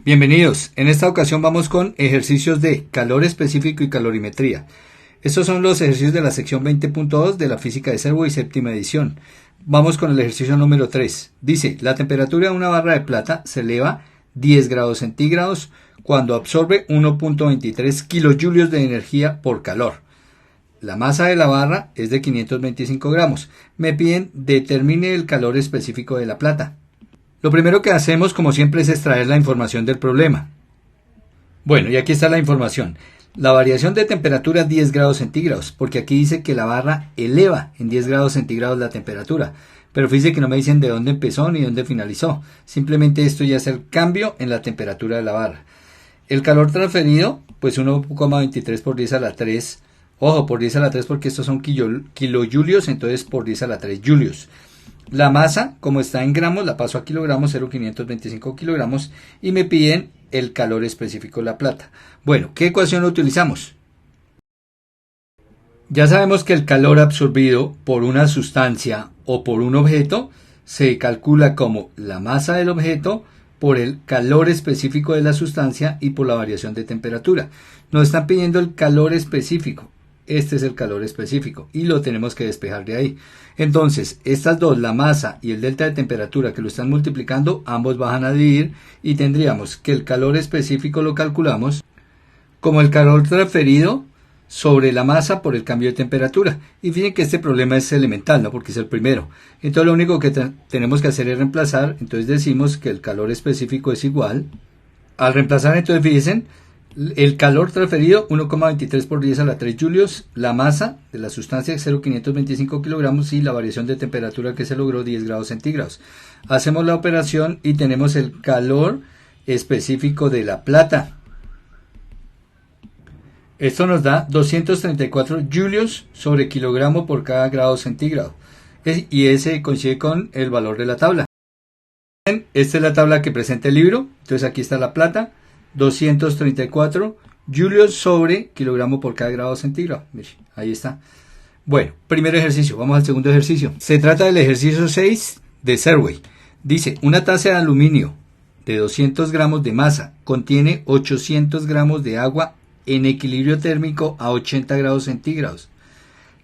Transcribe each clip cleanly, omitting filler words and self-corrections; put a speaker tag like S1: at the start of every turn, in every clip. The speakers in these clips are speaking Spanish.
S1: Bienvenidos, en esta ocasión vamos con ejercicios de calor específico y calorimetría. Estos son los ejercicios de la sección 20.2 de la física de Servo y séptima edición. Vamos con el ejercicio número 3. Dice, la temperatura de una barra de plata se eleva 10 grados centígrados cuando absorbe 1.23 kilojulios de energía por calor. La masa de la barra es de 525 gramos. Me piden determine el calor específico de la plata. Lo primero que hacemos, como siempre, es extraer la información del problema. Bueno, y aquí está la información. La variación de temperatura es 10 grados centígrados, porque aquí dice que la barra eleva en 10 grados centígrados la temperatura. Pero fíjense que no me dicen de dónde empezó ni dónde finalizó. Simplemente esto ya es el cambio en la temperatura de la barra. El calor transferido, pues 1,23 por 10 a la 3. Ojo, por 10 a la 3 porque estos son kilojulios, entonces por 10 a la 3 julios. La masa, como está en gramos, la paso a kilogramos, 0,525 kilogramos, y me piden el calor específico de la plata. Bueno, ¿qué ecuación utilizamos? Ya sabemos que el calor absorbido por una sustancia o por un objeto se calcula como la masa del objeto por el calor específico de la sustancia y por la variación de temperatura. Nos están pidiendo el calor específico. Este es el calor específico y lo tenemos que despejar de ahí. Entonces, estas dos, la masa y el delta de temperatura que lo están multiplicando, ambos bajan a dividir y tendríamos que el calor específico lo calculamos como el calor transferido sobre la masa por el cambio de temperatura. Y fíjense que este problema es elemental, ¿no? Porque es el primero. Entonces lo único que tenemos que hacer es reemplazar. Entonces decimos que el calor específico es igual. Al reemplazar, entonces fíjense, el calor transferido 1,23 por 10 a la 3 julios, la masa de la sustancia 0,525 kilogramos y la variación de temperatura que se logró 10 grados centígrados. Hacemos la operación y tenemos el calor específico de la plata. Esto nos da 234 julios sobre kilogramo por cada grado centígrado. Y ese coincide con el valor de la tabla. Esta es la tabla que presenta el libro. Entonces aquí está la plata. 234 julios sobre kilogramo por cada grado centígrado. Mire, ahí está. Bueno, primer ejercicio. Vamos al segundo ejercicio. Se trata del ejercicio 6 de Serway. Dice, una taza de aluminio de 200 gramos de masa contiene 800 gramos de agua en equilibrio térmico a 80 grados centígrados.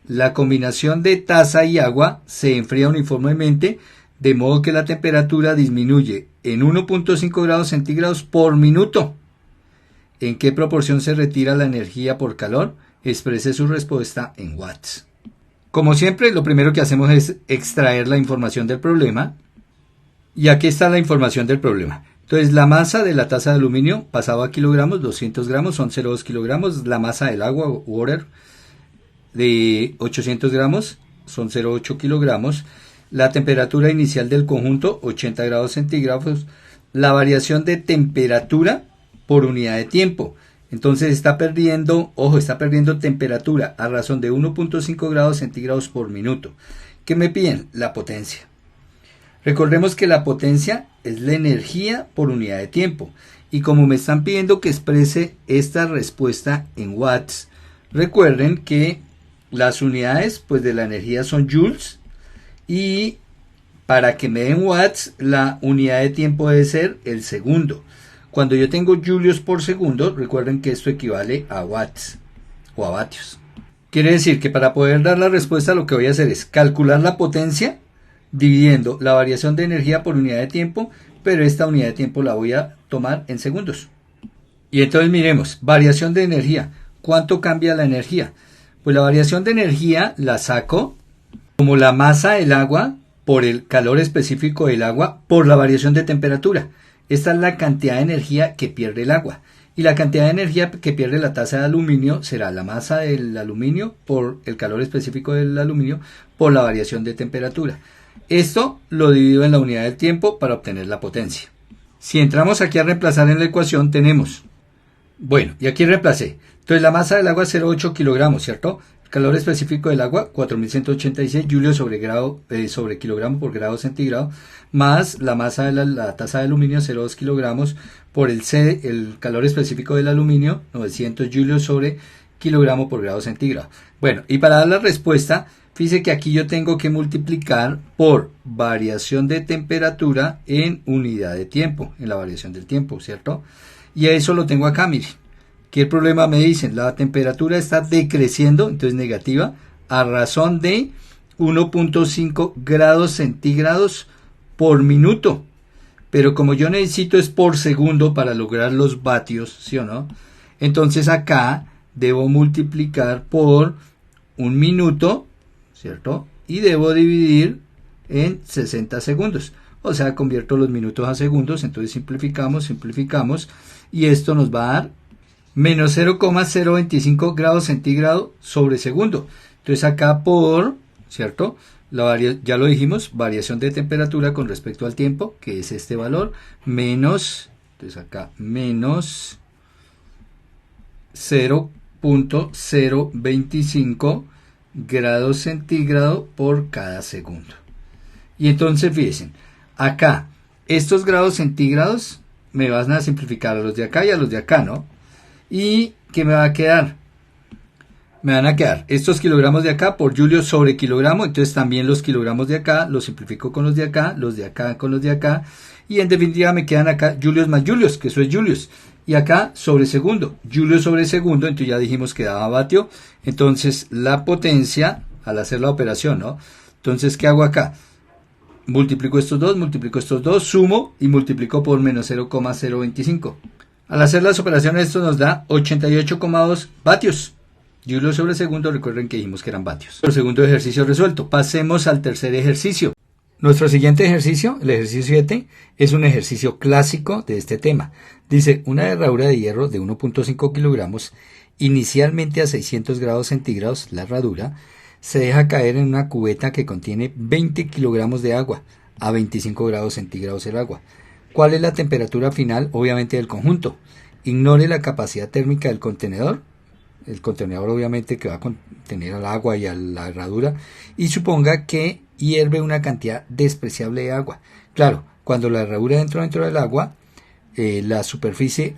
S1: La combinación de taza y agua se enfría uniformemente, de modo que la temperatura disminuye en 1.5 grados centígrados por minuto. ¿En qué proporción se retira la energía por calor? Exprese su respuesta en watts. Como siempre, lo primero que hacemos es extraer la información del problema. Y aquí está la información del problema. Entonces, la masa de la taza de aluminio pasaba a kilogramos, 200 gramos son 0,2 kilogramos. La masa del agua, water, de 800 gramos son 0,8 kilogramos. La temperatura inicial del conjunto, 80 grados centígrados. La variación de temperatura por unidad de tiempo. Entonces está perdiendo temperatura a razón de 1.5 grados centígrados por minuto. ¿Qué me piden? La potencia. Recordemos que la potencia es la energía por unidad de tiempo. Y como me están pidiendo que exprese esta respuesta en watts, recuerden que las unidades pues, de la energía son joules. Y para que me den watts, la unidad de tiempo debe ser el segundo. Cuando yo tengo julios por segundo, recuerden que esto equivale a watts o a vatios. Quiere decir que para poder dar la respuesta lo que voy a hacer es calcular la potencia dividiendo la variación de energía por unidad de tiempo, pero esta unidad de tiempo la voy a tomar en segundos. Y entonces miremos, variación de energía. ¿Cuánto cambia la energía? Pues la variación de energía la saco como la masa del agua por el calor específico del agua por la variación de temperatura. Esta es la cantidad de energía que pierde el agua. Y la cantidad de energía que pierde la taza de aluminio será la masa del aluminio por el calor específico del aluminio por la variación de temperatura. Esto lo divido en la unidad del tiempo para obtener la potencia. Si entramos aquí a reemplazar en la ecuación tenemos, bueno, y aquí reemplacé. Entonces la masa del agua es 0,8 kilogramos, ¿cierto? El calor específico del agua, 4186 julios sobre kilogramo por grado centígrado, más la masa de la taza de aluminio, 0,2 kilogramos, por el calor específico del aluminio, 900 julios sobre kilogramo por grado centígrado. Bueno, y para dar la respuesta, Fíjese que aquí yo tengo que multiplicar por variación de temperatura en unidad de tiempo, en la variación del tiempo, ¿cierto? Y eso lo tengo acá, miren. ¿Qué problema me dicen? La temperatura está decreciendo, entonces negativa, a razón de 1.5 grados centígrados por minuto. Pero como yo necesito es por segundo para lograr los vatios, ¿sí o no? Entonces acá debo multiplicar por un minuto, ¿cierto? Y debo dividir en 60 segundos. O sea, convierto los minutos a segundos, entonces simplificamos, y esto nos va a dar menos 0,025 grados centígrados sobre segundo. Entonces acá por, ¿cierto? Ya lo dijimos, variación de temperatura con respecto al tiempo, que es este valor, menos, entonces acá menos 0.025 grados centígrados por cada segundo. Y entonces fíjense, acá estos grados centígrados me van a simplificar a los de acá y a los de acá, ¿no? ¿Y qué me va a quedar? Me van a quedar estos kilogramos de acá por Julio sobre kilogramo, entonces también los kilogramos de acá los simplifico con los de acá con los de acá, y en definitiva me quedan acá Julios más Julios, que eso es Julios, y acá sobre segundo, Julio sobre segundo, entonces ya dijimos que daba vatio, entonces la potencia al hacer la operación, ¿no? Entonces, ¿qué hago acá? Multiplico estos dos, sumo y multiplico por menos 0,025. Al hacer las operaciones esto nos da 88,2 vatios. Julios sobre segundo, recuerden que dijimos que eran vatios. El segundo ejercicio resuelto. Pasemos al tercer ejercicio. Nuestro siguiente ejercicio, el ejercicio 7, es un ejercicio clásico de este tema. Dice, una herradura de hierro de 1.5 kilogramos, inicialmente a 600 grados centígrados, la herradura, se deja caer en una cubeta que contiene 20 kilogramos de agua, a 25 grados centígrados el agua. ¿Cuál es la temperatura final, obviamente, del conjunto? Ignore la capacidad térmica del contenedor. El contenedor obviamente que va a contener al agua y a la herradura, y suponga que hierve una cantidad despreciable de agua. Claro, cuando la herradura entra dentro del agua,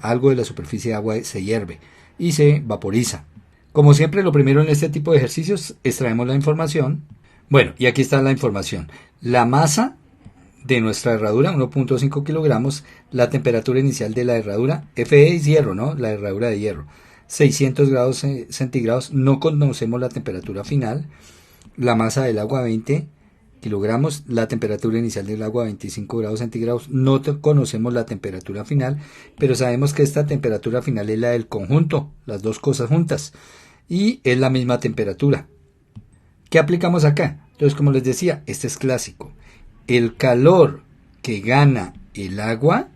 S1: algo de la superficie de agua se hierve y se vaporiza. Como siempre, lo primero en este tipo de ejercicios, extraemos la información. Bueno, y aquí está la información. La masa de nuestra herradura, 1.5 kilogramos, la temperatura inicial de la herradura, Fe es hierro, ¿no? La herradura de hierro. 600 grados centígrados, no conocemos la temperatura final, la masa del agua 20 kilogramos, la temperatura inicial del agua 25 grados centígrados, no conocemos la temperatura final, pero sabemos que esta temperatura final es la del conjunto, las dos cosas juntas, y es la misma temperatura. ¿Qué aplicamos acá? Entonces, como les decía, este es clásico. El calor que gana el agua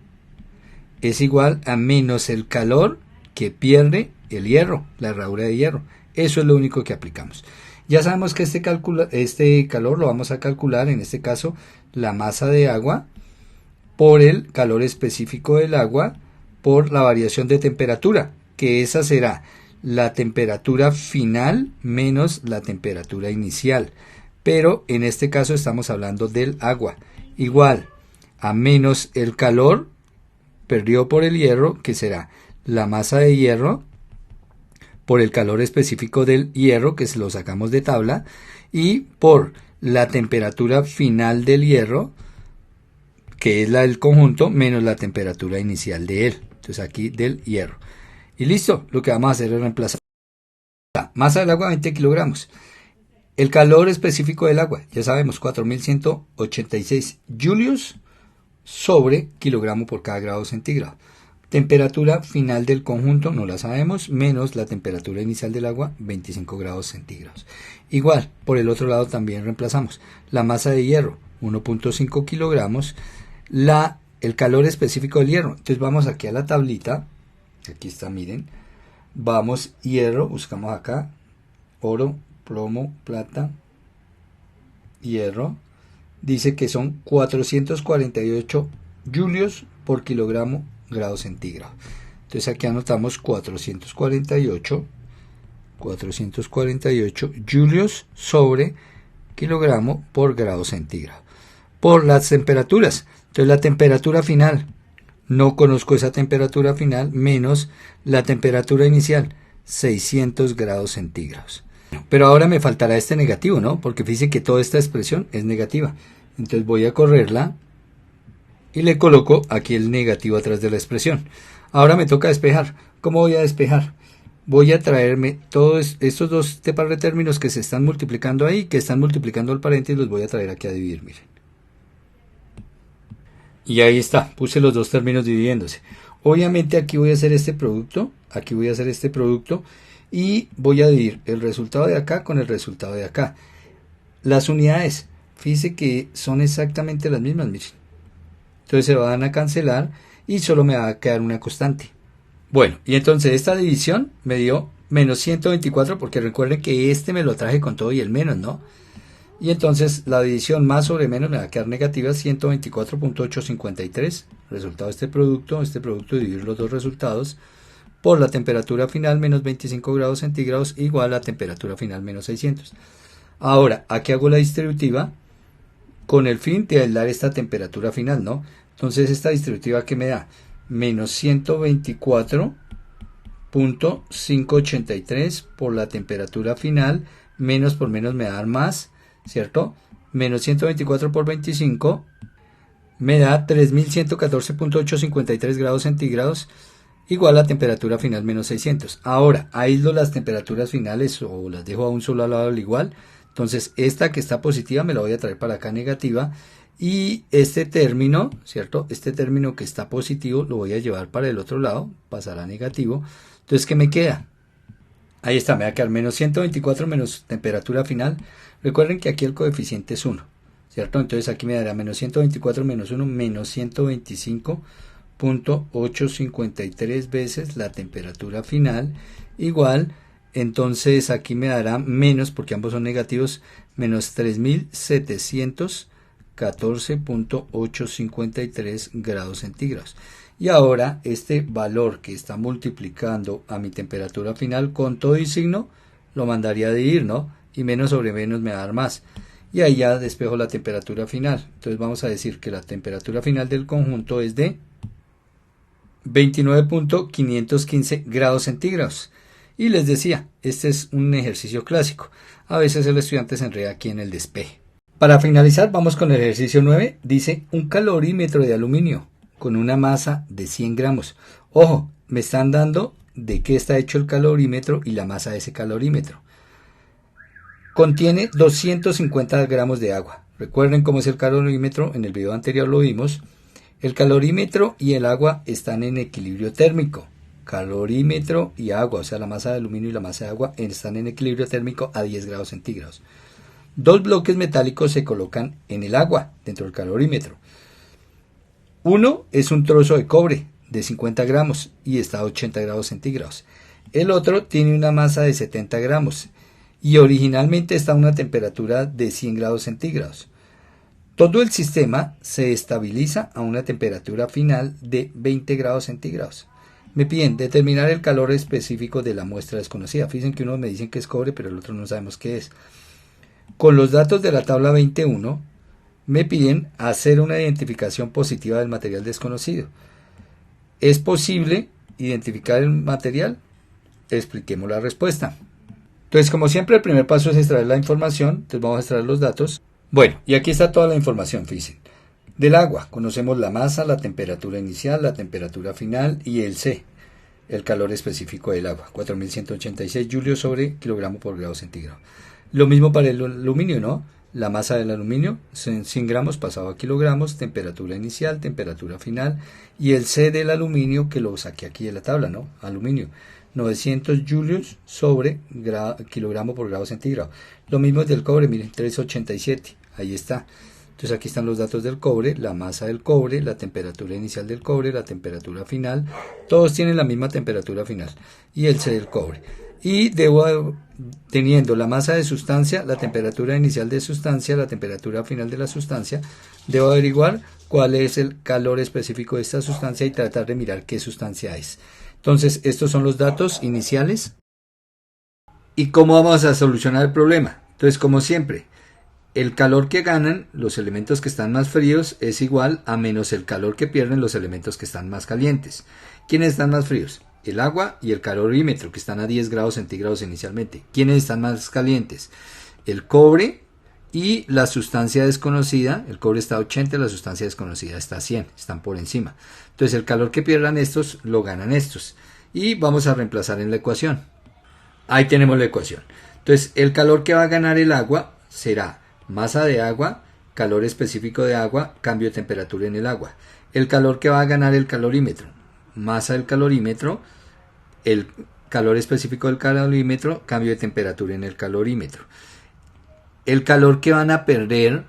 S1: es igual a menos el calor que pierde el hierro, la herradura de hierro. Eso es lo único que aplicamos. Ya sabemos que este calor lo vamos a calcular, en este caso, la masa de agua por el calor específico del agua por la variación de temperatura, que esa será la temperatura final menos la temperatura inicial. Pero en este caso estamos hablando del agua. Igual a menos el calor perdido por el hierro, que será la masa de hierro por el calor específico del hierro, que se lo sacamos de tabla, y por la temperatura final del hierro, que es la del conjunto, menos la temperatura inicial de él. Entonces aquí del hierro. Y listo, lo que vamos a hacer es reemplazar. Masa del agua 20 kilogramos. El calor específico del agua, ya sabemos, 4186 julios sobre kilogramo por cada grado centígrado. Temperatura final del conjunto, no la sabemos, menos la temperatura inicial del agua, 25 grados centígrados. Igual, por el otro lado también reemplazamos la masa de hierro, 1.5 kilogramos, el calor específico del hierro. Entonces vamos aquí a la tablita, aquí está, miren, vamos hierro, buscamos acá, oro, plomo, plata, hierro, dice que son 448 julios por kilogramo grados centígrados. Entonces aquí anotamos 448 julios sobre kilogramo por grado centígrado. Por las temperaturas, entonces la temperatura final, no conozco esa temperatura final, menos la temperatura inicial, 600 grados centígrados. Pero ahora me faltará este negativo, ¿no? Porque fíjense que toda esta expresión es negativa. Entonces voy a correrla y le coloco aquí el negativo atrás de la expresión. Ahora me toca despejar. ¿Cómo voy a despejar? Voy a traerme todos estos dos par de términos que se están multiplicando ahí, que están multiplicando el paréntesis, los voy a traer aquí a dividir, miren. Y ahí está, puse los dos términos dividiéndose. Obviamente aquí voy a hacer este producto, aquí voy a hacer este producto, y voy a dividir el resultado de acá con el resultado de acá. Las unidades, fíjense que son exactamente las mismas, miren. Entonces se van a cancelar y solo me va a quedar una constante. Bueno, y entonces esta división me dio menos 124, porque recuerden que este me lo traje con todo y el menos, ¿no? Y entonces la división más sobre menos me va a quedar negativa 124.853. Resultado de este producto dividir los dos resultados por la temperatura final menos 25 grados centígrados igual a temperatura final menos 600. Ahora, aquí hago la distributiva con el fin de dar esta temperatura final, ¿no? Entonces esta distributiva que me da menos 124.583 por la temperatura final, menos por menos me da más, ¿cierto? Menos 124 por 25 me da 3114.853 grados centígrados igual a temperatura final menos 600. Ahora, aíslo las temperaturas finales o las dejo a un solo lado al igual. Entonces esta que está positiva me la voy a traer para acá negativa. Y este término, ¿cierto? Este término que está positivo lo voy a llevar para el otro lado, pasará a negativo. Entonces, ¿qué me queda? Ahí está, me va a quedar menos 124 menos temperatura final. Recuerden que aquí el coeficiente es 1, ¿cierto? Entonces aquí me dará menos 124 menos 1, menos 125.853 veces la temperatura final, igual, entonces aquí me dará menos, porque ambos son negativos, menos 3714.853 grados centígrados. Y ahora este valor que está multiplicando a mi temperatura final con todo y signo, lo mandaría a dividir, ¿no? Y menos sobre menos me va a dar más. Y ahí ya despejo la temperatura final. Entonces vamos a decir que la temperatura final del conjunto es de 29.515 grados centígrados. Y les decía, este es un ejercicio clásico. A veces el estudiante se enreda aquí en el despeje. Para finalizar, vamos con el ejercicio 9. Dice un calorímetro de aluminio con una masa de 100 gramos. Ojo, me están dando de qué está hecho el calorímetro y la masa de ese calorímetro. Contiene 250 gramos de agua. Recuerden cómo es el calorímetro, en el video anterior lo vimos. El calorímetro y el agua están en equilibrio térmico. Calorímetro y agua, o sea la masa de aluminio y la masa de agua están en equilibrio térmico a 10 grados centígrados. Dos bloques metálicos se colocan en el agua dentro del calorímetro. Uno es un trozo de cobre de 50 gramos y está a 80 grados centígrados. El otro tiene una masa de 70 gramos y originalmente está a una temperatura de 100 grados centígrados. Todo el sistema se estabiliza a una temperatura final de 20 grados centígrados. Me piden determinar el calor específico de la muestra desconocida. Fíjense que unos me dicen que es cobre, pero el otro no sabemos qué es. Con los datos de la tabla 21, me piden hacer una identificación positiva del material desconocido. ¿Es posible identificar el material? Expliquemos la respuesta. Entonces, como siempre, el primer paso es extraer la información. Entonces vamos a extraer los datos. Bueno, y aquí está toda la información, fíjense. Del agua, conocemos la masa, la temperatura inicial, la temperatura final y el C, el calor específico del agua, 4186 julios sobre kilogramo por grado centígrado. Lo mismo para el aluminio, ¿no? La masa del aluminio, 100 gramos pasado a kilogramos, temperatura inicial, temperatura final, y el C del aluminio, que lo saqué aquí de la tabla, ¿no? Aluminio, 900 julios sobre kilogramo por grado centígrado. Lo mismo es del cobre, miren, 387, ahí está. Entonces aquí están los datos del cobre, la masa del cobre, la temperatura inicial del cobre, la temperatura final, todos tienen la misma temperatura final, y el C del cobre. Y debo, teniendo la masa de sustancia, la temperatura inicial de sustancia, la temperatura final de la sustancia, debo averiguar cuál es el calor específico de esta sustancia y tratar de mirar qué sustancia es. Entonces, estos son los datos iniciales. ¿Y cómo vamos a solucionar el problema? Entonces, como siempre, el calor que ganan los elementos que están más fríos es igual a menos el calor que pierden los elementos que están más calientes. ¿Quiénes están más fríos? el agua y el calorímetro, que están a 10 grados centígrados inicialmente. ¿Quiénes están más calientes? El cobre y la sustancia desconocida. El cobre está a 80, la sustancia desconocida está a 100, están por encima. Entonces el calor que pierdan estos, lo ganan estos. Y vamos a reemplazar en la ecuación. Ahí tenemos la ecuación. Entonces el calor que va a ganar el agua será masa de agua, calor específico de agua, cambio de temperatura en el agua. El calor que va a ganar el calorímetro, masa del calorímetro, el calor específico del calorímetro, cambio de temperatura en el calorímetro. El calor que van a perder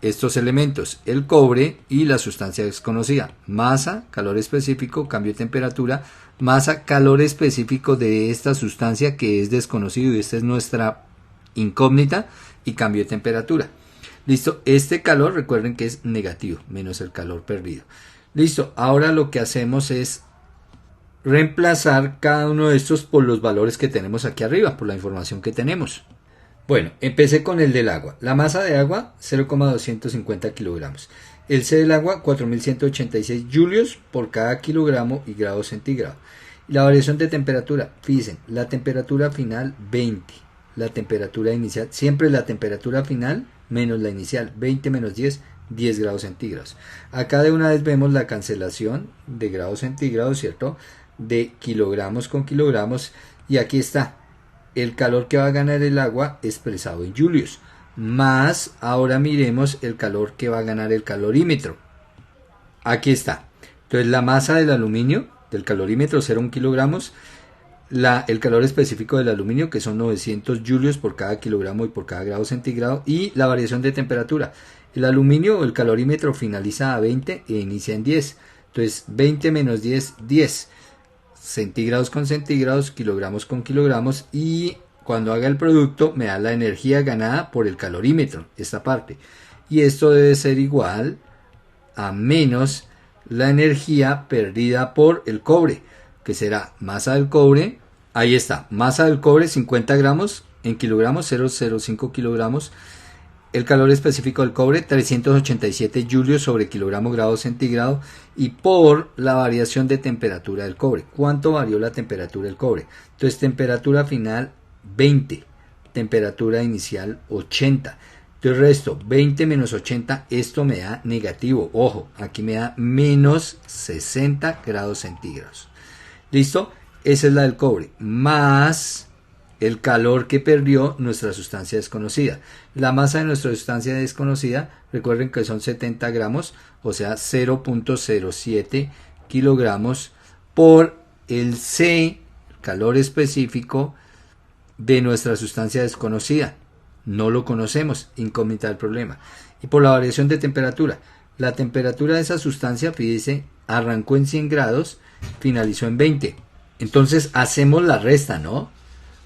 S1: estos elementos, el cobre y la sustancia desconocida, masa, calor específico, cambio de temperatura, masa, calor específico de esta sustancia que es desconocido y esta es nuestra incógnita, y cambio de temperatura. Listo, este calor recuerden que es negativo, menos el calor perdido. Listo, ahora lo que hacemos es reemplazar cada uno de estos por los valores que tenemos aquí arriba, por la información que tenemos. Bueno, empecé con el del agua. La masa de agua, 0,250 kilogramos. El C del agua, 4186 julios por cada kilogramo y grado centígrado. Y la variación de temperatura, fíjense, la temperatura final, 20. La temperatura inicial, siempre la temperatura final menos la inicial, 20 menos 10, 10 grados centígrados. Acá de una vez vemos la cancelación de grados centígrados, ¿cierto? De kilogramos con kilogramos. Y aquí está el calor que va a ganar el agua expresado en julios. Más, ahora miremos el calor que va a ganar el calorímetro. Aquí está. Entonces la masa del aluminio, del calorímetro, 0,1 kilogramos. El calor específico del aluminio, que son 900 julios por cada kilogramo y por cada grado centígrado, y la variación de temperatura. El aluminio, el calorímetro, finaliza a 20 e inicia en 10. Entonces 20 menos 10, 10. Centígrados con centígrados, kilogramos con kilogramos, y cuando haga el producto me da la energía ganada por el calorímetro, esta parte. Y esto debe ser igual a menos la energía perdida por el cobre, que será masa del cobre, ahí está, masa del cobre 50 gramos en kilogramos, 0,05 kilogramos, el calor específico del cobre 387 julios sobre kilogramo grado centígrado, y por la variación de temperatura del cobre. ¿Cuánto varió la temperatura del cobre? Entonces temperatura final 20, temperatura inicial 80. Entonces resto 20 menos 80, esto me da negativo, ojo, aquí me da menos 60 grados centígrados. ¿Listo? Esa es la del cobre, más el calor que perdió nuestra sustancia desconocida. La masa de nuestra sustancia desconocida, recuerden que son 70 gramos, o sea 0,07 kilogramos, por el C, calor específico de nuestra sustancia desconocida. No lo conocemos, incógnita del problema. Y por la variación de temperatura. La temperatura de esa sustancia, fíjense, arrancó en 100 grados, finalizó en 20. Entonces hacemos la resta, ¿no?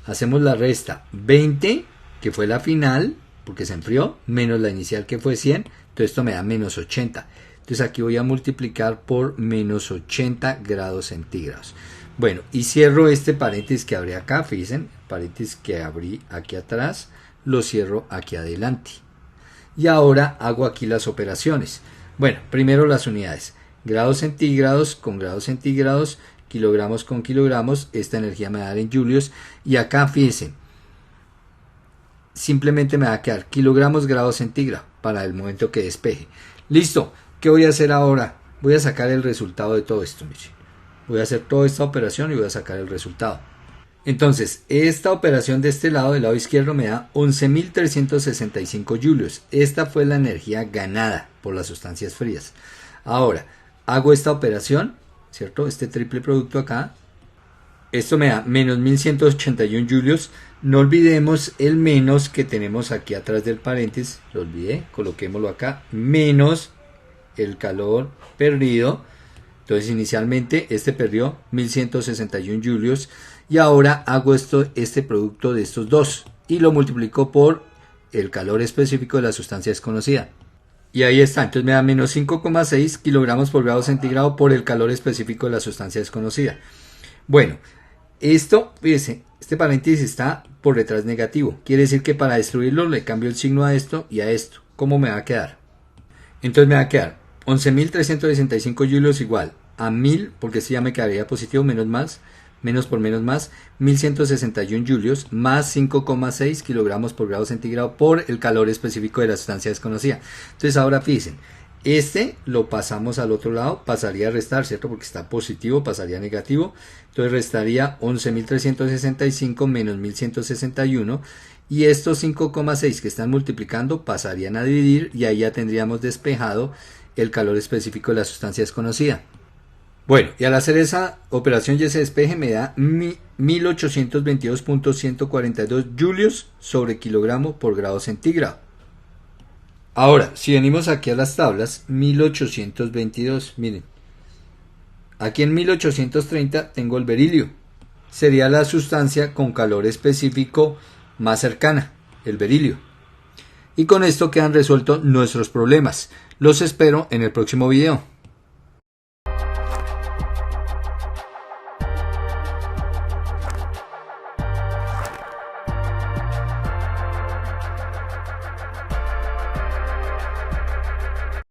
S1: Hacemos la resta. 20, que fue la final, porque se enfrió, menos la inicial, que fue 100. Entonces esto me da menos 80. Entonces aquí voy a multiplicar por menos 80 grados centígrados. Bueno, y cierro este paréntesis que abrí acá, fíjense, paréntesis que abrí aquí atrás, lo cierro aquí adelante. Y ahora hago aquí las operaciones. Bueno, primero las unidades. Grados centígrados con grados centígrados, kilogramos con kilogramos, esta energía me va a dar en julios, y acá fíjense, simplemente me va a quedar kilogramos grados centígrados para el momento que despeje. Listo, ¿qué voy a hacer ahora? Voy a sacar el resultado de todo esto, miren. Voy a hacer toda esta operación y voy a sacar el resultado. Entonces, esta operación de este lado, del lado izquierdo, me da 11.365 julios. Esta fue la energía ganada por las sustancias frías. Ahora, hago esta operación, ¿cierto? Este triple producto acá. Esto me da menos 1.181 julios. No olvidemos el menos que tenemos aquí atrás del paréntesis. Lo olvidé, coloquémoslo acá. Menos el calor perdido. Entonces, inicialmente, este perdió 1.161 julios. Y ahora hago este producto de estos dos. Y lo multiplico por el calor específico de la sustancia desconocida. Y ahí está, entonces me da menos 5,6 kilogramos por grado centígrado por el calor específico de la sustancia desconocida. Bueno, esto, fíjense, este paréntesis está por detrás negativo. Quiere decir que para destruirlo le cambio el signo a esto y a esto. ¿Cómo me va a quedar? Entonces me va a quedar 11.365 julios igual a 1000, porque si ya me quedaría positivo, menos más, menos por menos más, 1161 julios, más 5,6 kilogramos por grado centígrado por el calor específico de la sustancia desconocida. Entonces ahora fíjense, este lo pasamos al otro lado, pasaría a restar, ¿cierto? Porque está positivo, pasaría a negativo. Entonces restaría 11.365 menos 1.161. Y estos 5,6 que están multiplicando pasarían a dividir y ahí ya tendríamos despejado el calor específico de la sustancia desconocida. Bueno, y al hacer esa operación y ese despeje me da 1822.142 julios sobre kilogramo por grado centígrado. Ahora, si venimos aquí a las tablas, 1822, miren, aquí en 1830 tengo el berilio, sería la sustancia con calor específico más cercana, el berilio. Y con esto quedan resueltos nuestros problemas. Los espero en el próximo video.